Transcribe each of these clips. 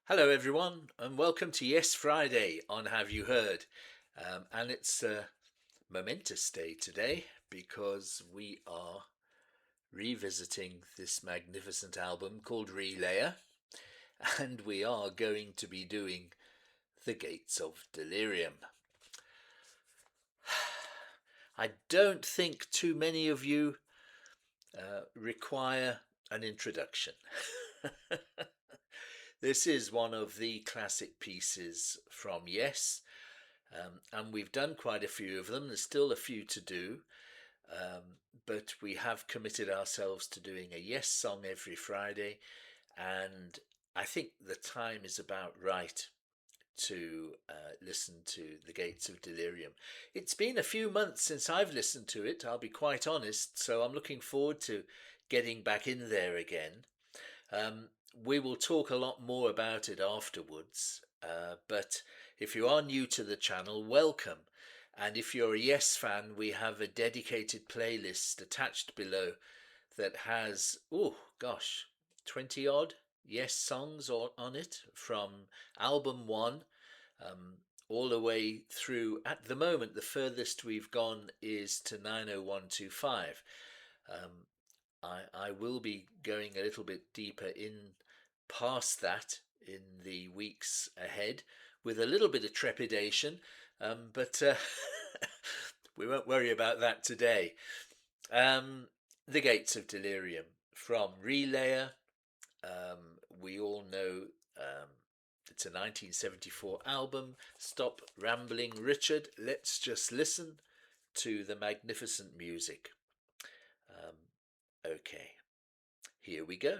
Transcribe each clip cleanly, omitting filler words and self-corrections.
Hello, everyone, and welcome to Yes Friday on Have You Heard? And it's a momentous day today because we are revisiting this magnificent album called Relayer, and we are going to be doing The Gates of Delirium. I don't think too many of you require an introduction. This is one of the classic pieces from Yes, and we've done quite a few of them. There's still a few to do, um, but we have committed ourselves to doing a Yes song every Friday, and I think the time is about right to listen to The Gates of Delirium. It's been a few months since I've listened to it, I'll be quite honest, so I'm looking forward to getting back in there again. Um, we will talk a lot more about it afterwards, but if you are new to the channel, welcome. And if you're a Yes fan, we have a dedicated playlist attached below that has, oh gosh, 20 odd Yes songs on it from album one, um, all the way through. At the moment, the furthest we've gone is to 90125. Um, I will be going a little bit deeper in past that in the weeks ahead with a little bit of trepidation, but we won't worry about that today. The Gates of Delirium from Relayer. We all know it's a 1974 album. Stop rambling, Richard. Let's just listen to the magnificent music. Okay, here we go.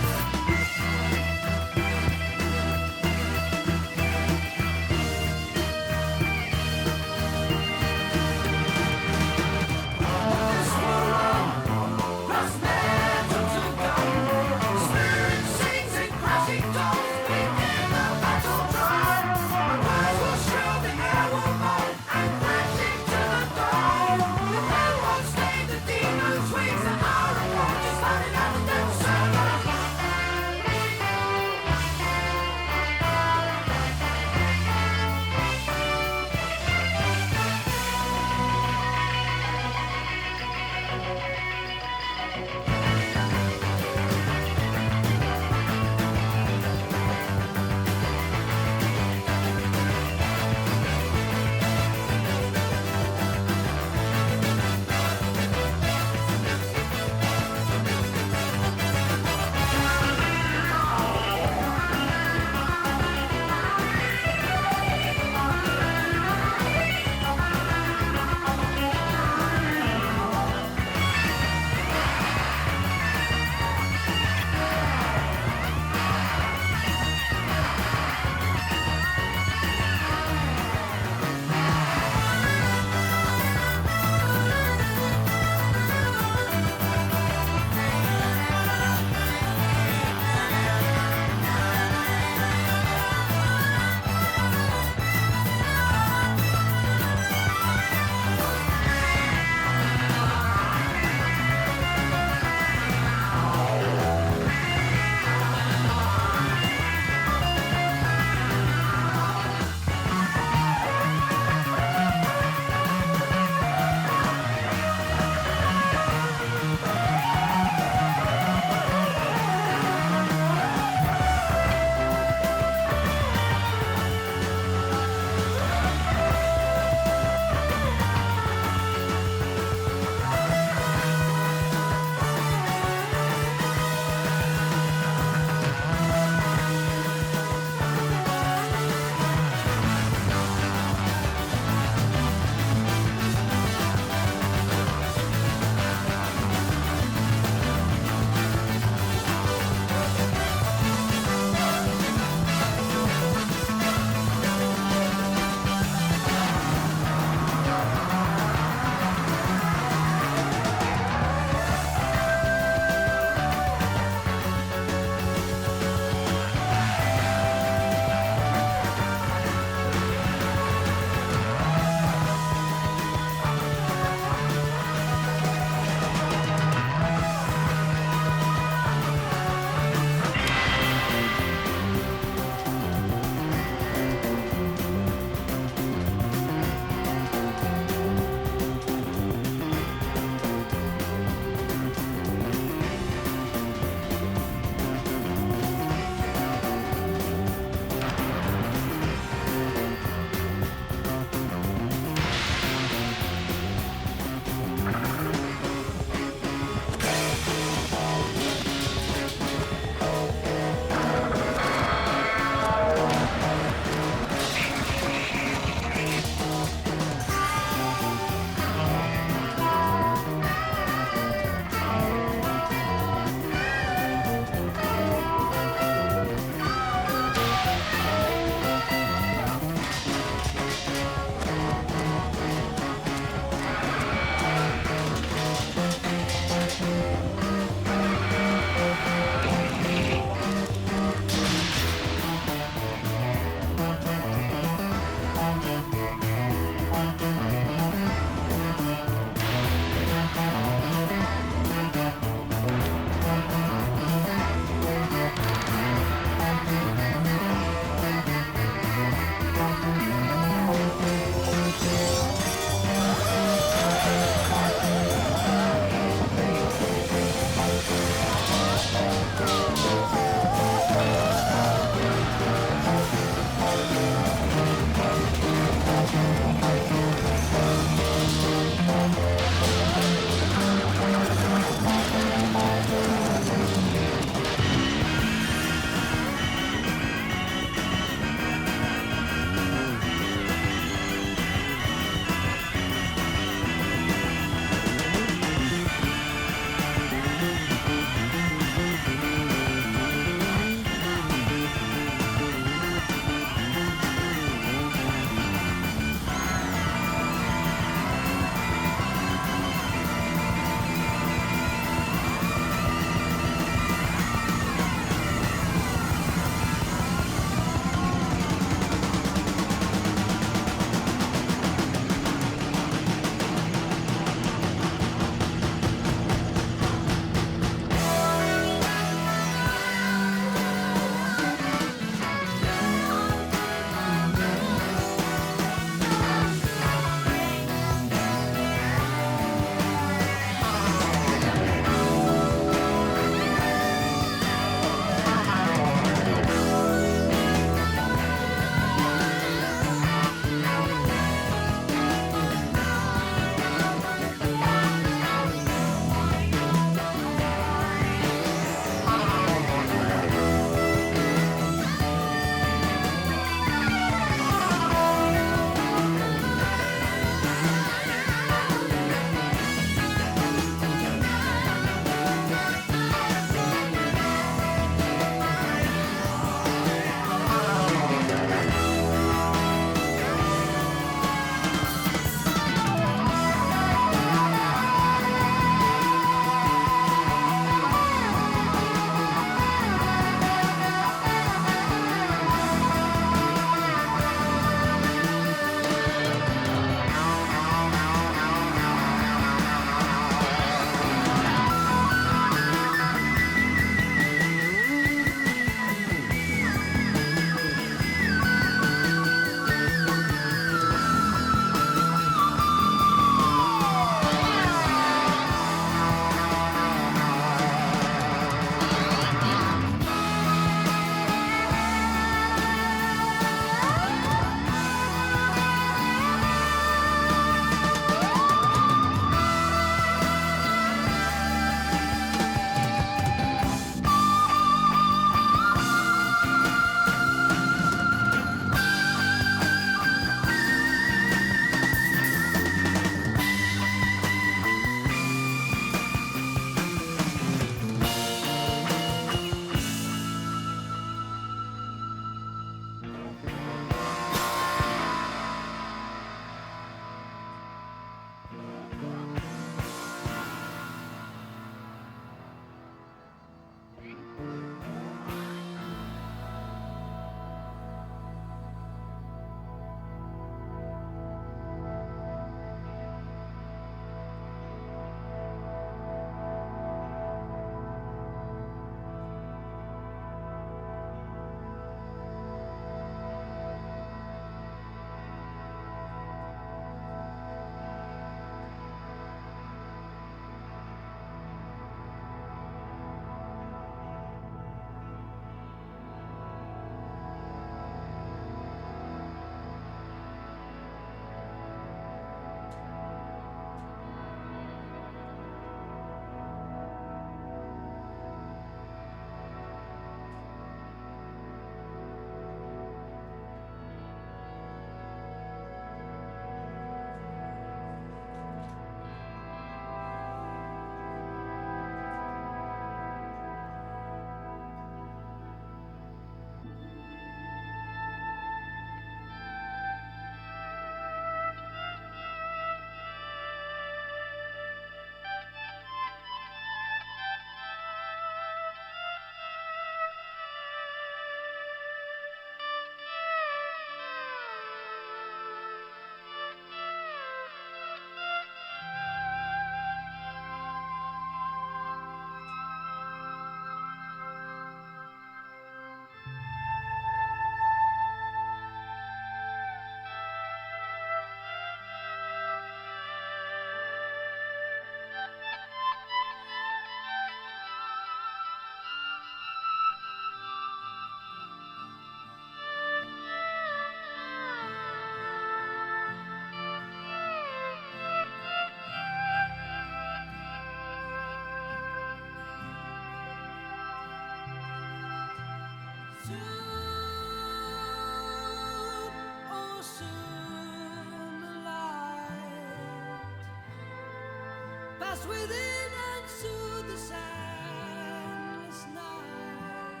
Lost within and soothe the sandless night,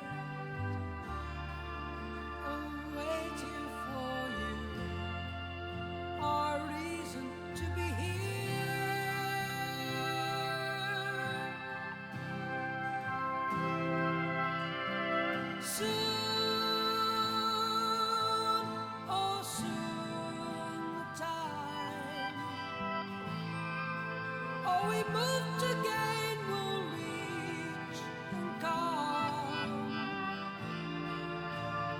waiting for you, our reason to be here. Soon, oh soon, the time, oh we move to gain will reach and come.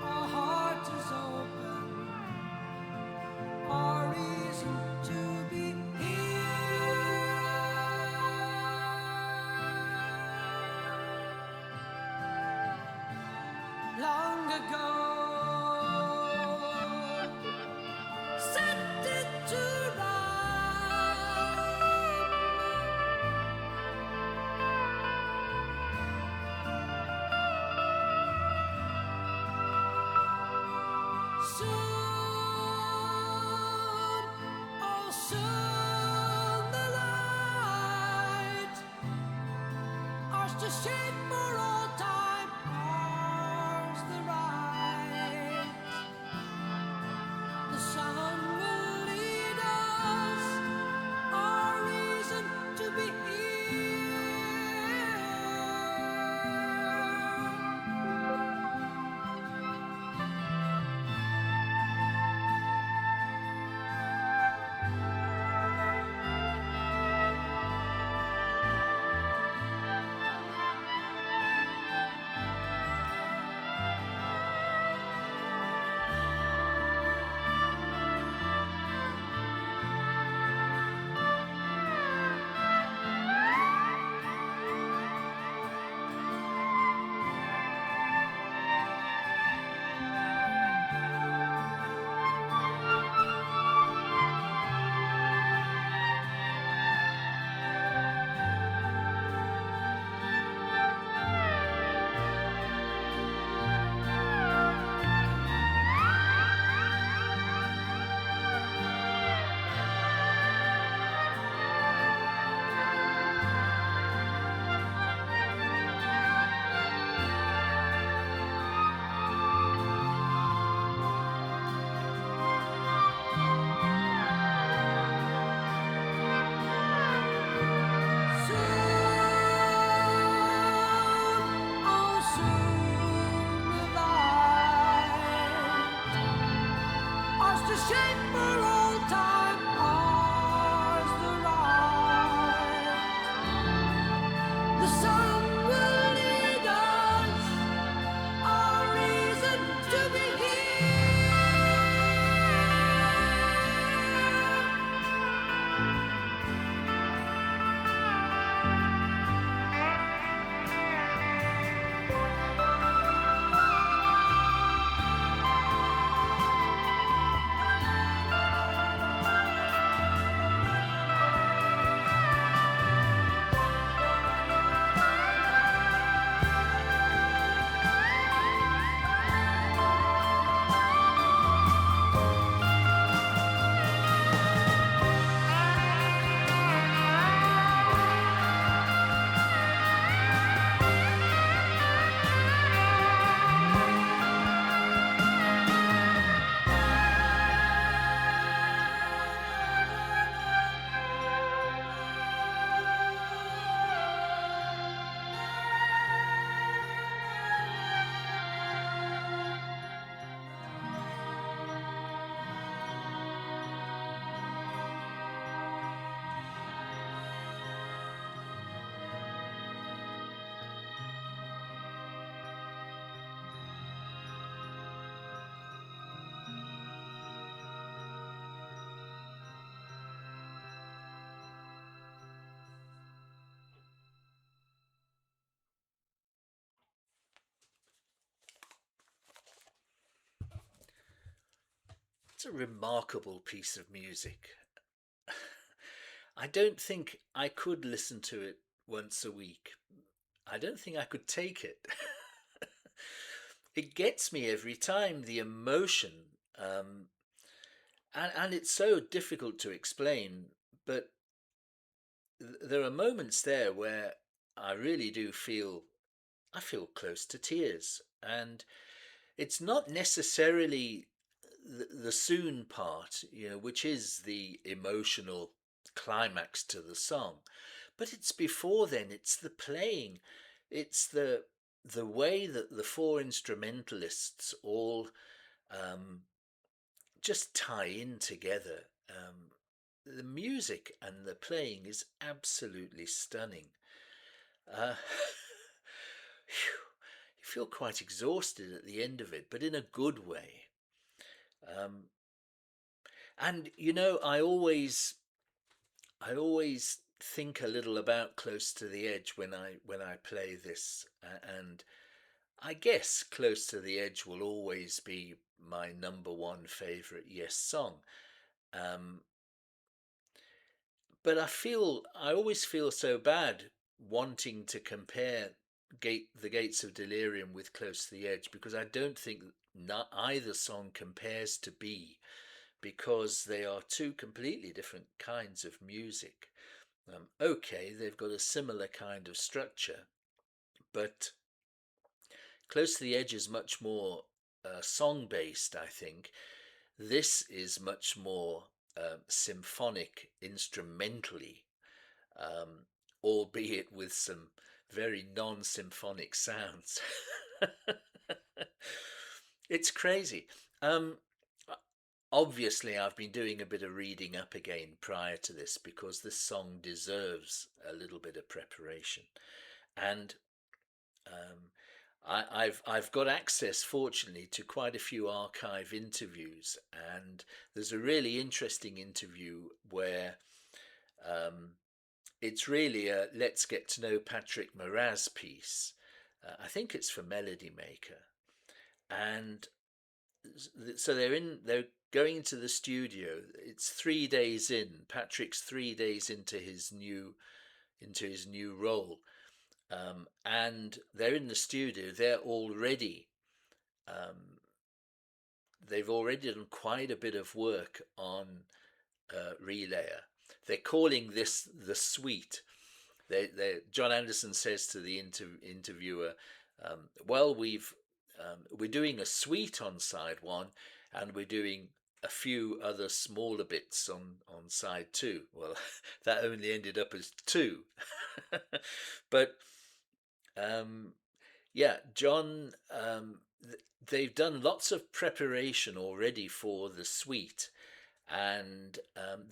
Our heart is open, our reason to be here. Long ago, set it to right. Soon, oh soon, the light, ours to shape for all time, ours the right. The sun will lead us, our reason to be here. It's a remarkable piece of music. I don't think I could listen to it once a week. I don't think I could take it. It gets me every time, the emotion. Um, and it's so difficult to explain, but there are moments there where I really do feel I feel close to tears, and it's not necessarily the soon part, which is the emotional climax to the song, but it's before then. It's the playing, it's the way that the four instrumentalists all um, just tie in together. The music and the playing is absolutely stunning. Uh, you feel quite exhausted at the end of it, but in a good way. Um, and I always think a little about Close to the Edge when I play this, and I guess Close to the Edge will always be my number one favorite Yes song. Um, but I always feel so bad wanting to compare the Gates of Delirium with Close to the Edge, because I don't think not either song compares to B, because they are two completely different kinds of music. Okay, they've got a similar kind of structure, but Close to the Edge is much more song based, I think. This is much more symphonic instrumentally, um, albeit with some very non symphonic sounds. It's crazy. Um, Obviously, I've been doing a bit of reading up again prior to this, because this song deserves a little bit of preparation. And um, I've got access, fortunately, to quite a few archive interviews, and there's a really interesting interview where um, it's really a let's get to know Patrick Moraz piece. I think it's for Melody Maker, and so they're going into the studio. It's 3 days in. Patrick's 3 days into his new role, and they're in the studio. Um, they've already done quite a bit of work on Relayer. They're calling this the suite. John Anderson says to the interviewer, "Well, we're doing a suite on side one, and we're doing a few other smaller bits on side two." Well, that only ended up as two, but um, yeah, John. They've done lots of preparation already for the suite, and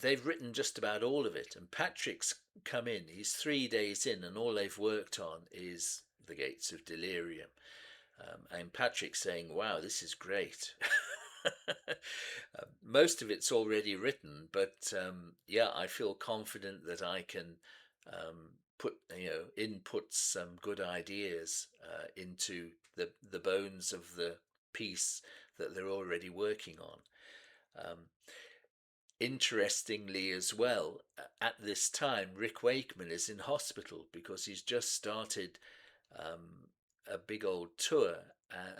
they've written just about all of it. And Patrick's come in; he's 3 days in, and all they've worked on is the Gates of Delirium. And Patrick's saying, "Wow, this is great." Most of it's already written, but yeah, I feel confident that I can input some good ideas into the bones of the piece that they're already working on. Um, Interestingly, as well, at this time, Rick Wakeman is in hospital because he's just started um, a big old tour,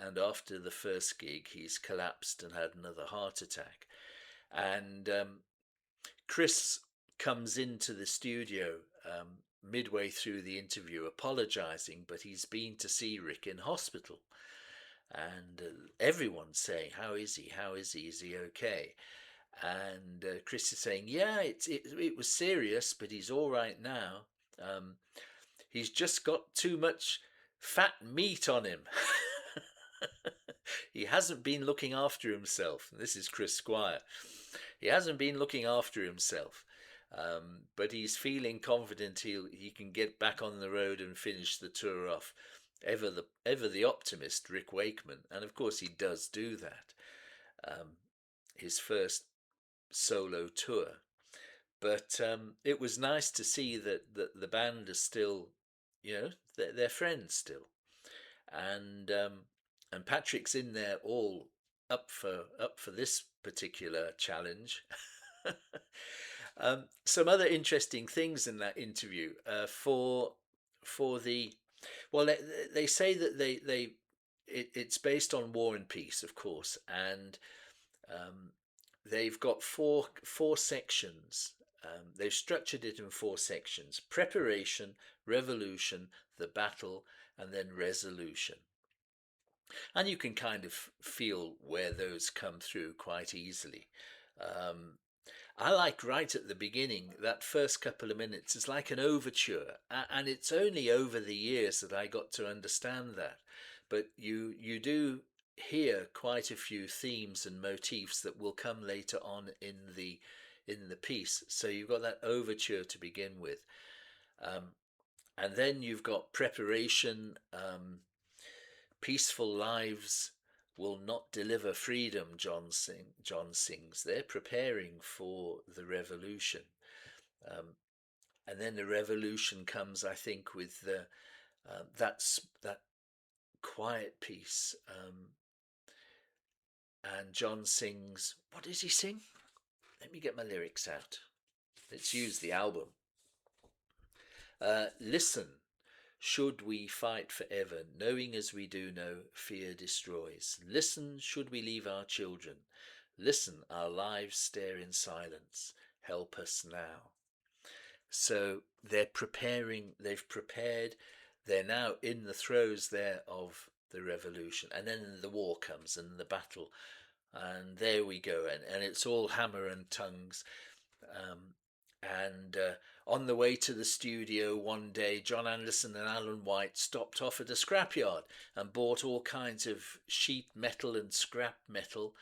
and after the first gig, he's collapsed and had another heart attack. And Chris comes into the studio midway through the interview apologizing, but he's been to see Rick in hospital. And everyone's saying, "How is he? How is he? Is he okay?" And Chris is saying, "Yeah, it was serious, but he's all right now. Um, he's just got too much fat meat on him." He hasn't been looking after himself. This is Chris Squire. He hasn't been looking after himself, but he's feeling confident he can get back on the road and finish the tour off. Ever the optimist, Rick Wakeman, and of course he does do that. His first solo tour. But it was nice to see that the band are still, they're friends still, and Patrick's in there all up for this particular challenge. Some other interesting things in that interview for the well, they say that it's based on War and Peace, of course, and um, they've got four sections They've structured it in 4 sections: preparation, revolution, the battle, and then resolution. And you can kind of feel where those come through quite easily. Um, I like right at the beginning, that first couple of minutes is like an overture, and it's only over the years that I got to understand that. But you do hear quite a few themes and motifs that will come later on in the piece. So you've got that overture to begin with, and then you've got preparation. Peaceful lives will not deliver freedom, John sings. They're preparing for the revolution. Um, and then the revolution comes, I think, with that quiet piece. And John sings, what does he sing? Let me get my lyrics out. Let's use the album. Listen, should we fight forever, knowing as we do know, fear destroys? Listen, should we leave our children? Listen, our lives stare in silence. Help us now. So they've prepared, they're now in the throes there of the revolution. And then the war comes and the battle. And there we go. And it's all hammer and tongues. And on the way to the studio one day, John Anderson and Alan White stopped off at a scrapyard and bought all kinds of sheet metal and scrap metal,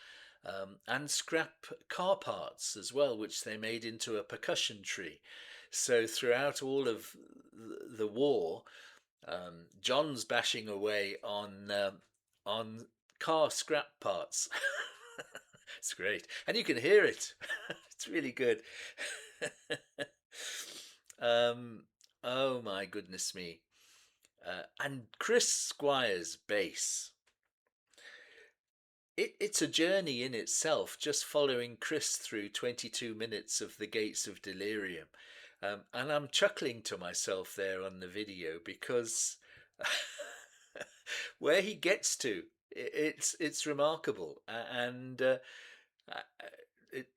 and scrap car parts as well, which they made into a percussion tree. So throughout all of the war, John's bashing away on car scrap parts. It's great, and you can hear it. It's really good. Oh my goodness me. And Chris Squire's bass. It's a journey in itself, just following Chris through 22 minutes of the Gates of Delirium. And I'm chuckling to myself there on the video because where he gets to, it's remarkable. And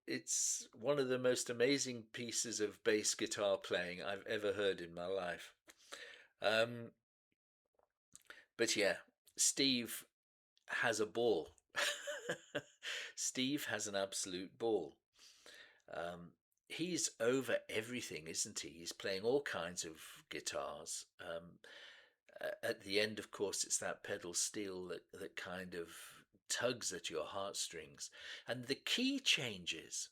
it's one of the most amazing pieces of bass guitar playing I've ever heard in my life. But yeah, Steve has a ball. Steve has an absolute ball. He's over everything, isn't he? He's playing all kinds of guitars. At the end, of course, it's that pedal steel that kind of tugs at your heartstrings. And the key changes.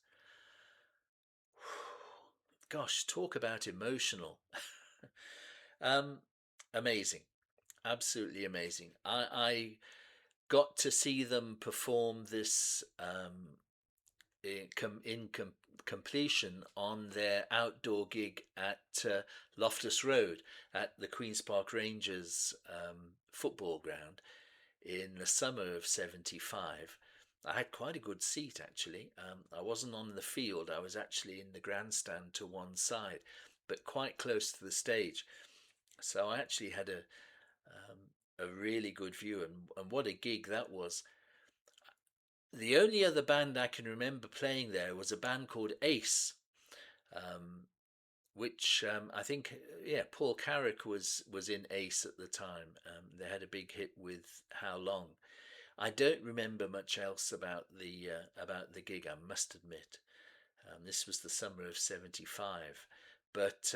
Gosh, talk about emotional. Amazing. Absolutely amazing. I got to see them perform this completion on their outdoor gig at Loftus Road at the Queen's Park Rangers football ground in the summer of '75. I had quite a good seat actually. I wasn't on the field, I was actually in the grandstand to one side, but quite close to the stage. So I actually had a really good view, and what a gig that was. The only other band I can remember playing there was a band called Ace, which I think, yeah, Paul Carrick was in Ace at the time. They had a big hit with How Long. I don't remember much else about the gig, I must admit. This was the summer of '75, but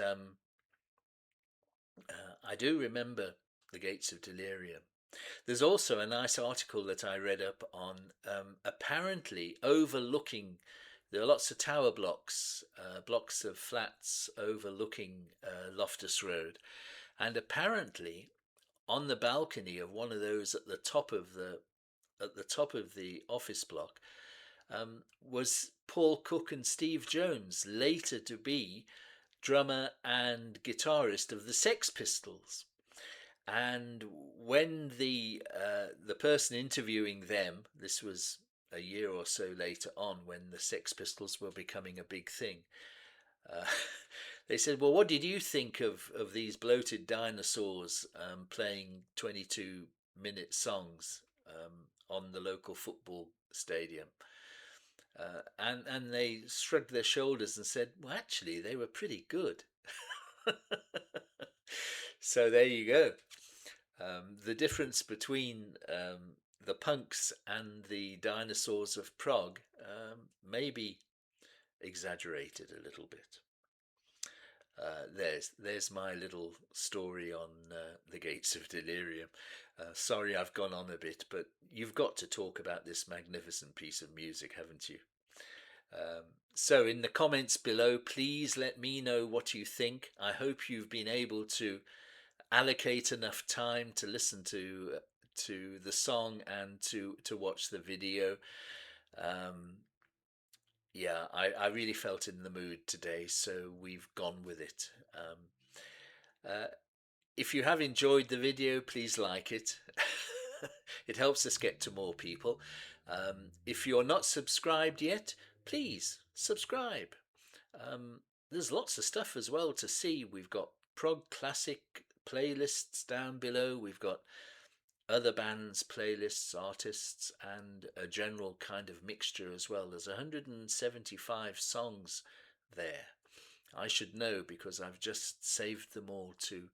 I do remember the Gates of Delirium. There's also a nice article that I read up on, apparently overlooking. There are lots of tower blocks, blocks of flats overlooking Loftus Road, and apparently on the balcony of one of those at the top of the office block was Paul Cook and Steve Jones, later to be drummer and guitarist of the Sex Pistols. And when the person interviewing them, this was a year or so later on, when the Sex Pistols were becoming a big thing, they said, "Well, what did you think of these bloated dinosaurs playing 22-minute songs on the local football stadium?" And they shrugged their shoulders and said, "Well, actually, they were pretty good." So there you go. The difference between the punks and the dinosaurs of Prague may be exaggerated a little bit. There's my little story on the Gates of Delirium. Sorry, I've gone on a bit, but you've got to talk about this magnificent piece of music, haven't you? Um, so, in the comments below, please let me know what you think. I hope you've been able to allocate enough time to listen to the song and to watch the video. Um, yeah, I really felt in the mood today, so we've gone with it. Uh, if you have enjoyed the video, please like it. It helps us get to more people. If you're not subscribed yet, please subscribe. Um, there's lots of stuff as well to see. We've got prog classic playlists down below. We've got other bands, playlists, artists, and a general kind of mixture as well. There's 175 songs there. I should know because I've just saved them all to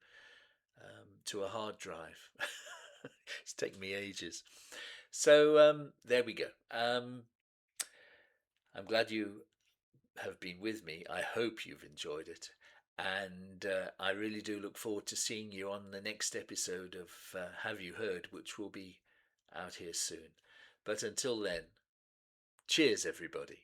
a hard drive. It's taken me ages. So there we go. I'm glad you have been with me. I hope you've enjoyed it. And I really do look forward to seeing you on the next episode of Have You Heard, which will be out here soon. But until then, cheers, everybody.